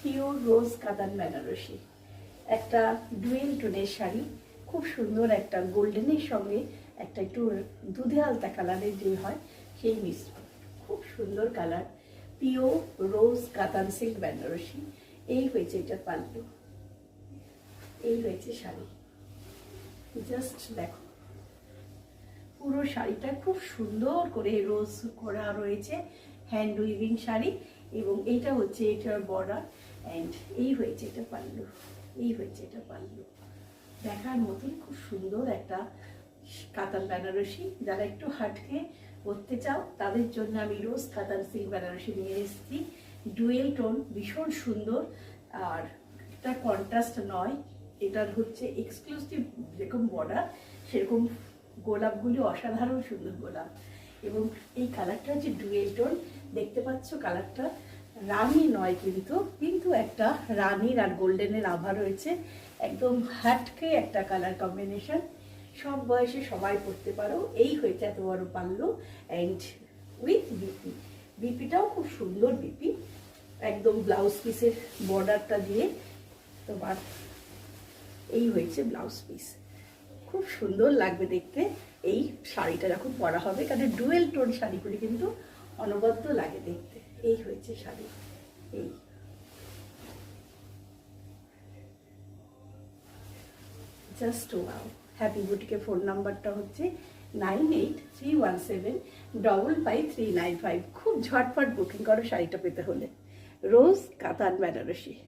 Pure রোজ কাতান বেনারসি, একটা dual টোনের শাড়ি, খুব সুন্দর একটা গোল্ডেনের সঙ্গে একটা একটু দুধে আলতা কালারের যে হয় সেই মিশ্রণ, খুব সুন্দর কালার। পিওর রোজ কাতান সিল্ক বেনারসি। এই হয়েছে এটা পাল্লু, এই হয়েছে শাড়ি। জাস্ট দেখো, পুরো শাড়িটা খুব সুন্দর করে রোজ করা রয়েছে, হ্যান্ড উইভিং শাড়ি। এবং এইটা হচ্ছে এটার বর্ডার, অ্যান্ড এই হয়েছে এটা পাল্লু, এই হয়েছে এটা পাল্লু। দেখার মতন খুব সুন্দর একটা কাতান বেনারসি। যারা একটু হাটকে করতে চাও তাদের জন্য আমি রোজ কাতান সিল্ক বেনারসি নিয়ে এসেছি। ডুয়েল টোন, ভীষণ সুন্দর। আর এটা কন্ট্রাস্ট নয়, এটার হচ্ছে এক্সক্লুসিভ যেরকম বর্ডার সেরকম গোলাপগুলি অসাধারণ সুন্দর গোলাপ। এবং এই কালারটা হচ্ছে ডুয়েল টোন, দেখতে পাচ্ছ কালারটা রানী নয় কিন্তু, কিন্তু একটা রানীর আর গোল্ডেনের আভা রয়েছে। একদম হাটকে একটা কালার কম্বিনেশন, সব বয়সে সবাই পরতে পারো। এই হয়েছে এত বড় পাল্লু, অ্যান্ড উইথ বিপি। বিপিটাও খুব সুন্দর বিপি, একদম ব্লাউজ পিসের বর্ডারটা দিয়ে তোমার এই হয়েছে ব্লাউজ পিস। খুব সুন্দর লাগবে দেখতে এই শাড়িটা যখন পরা হবে, কারণ ডুয়েল টোন শাড়িগুলি কিন্তু অনবদ্য লাগে দেখতে। এই হয়েছে শাড়ি, এই জাস্ট ওয়াও। হ্যাপি বুটিকের ফোন নাম্বারটা হচ্ছে 9831755395। খুব ঝটপট বুকিং করো শাড়িটা পেতে হলে। রোজ কাতান বেনারসি।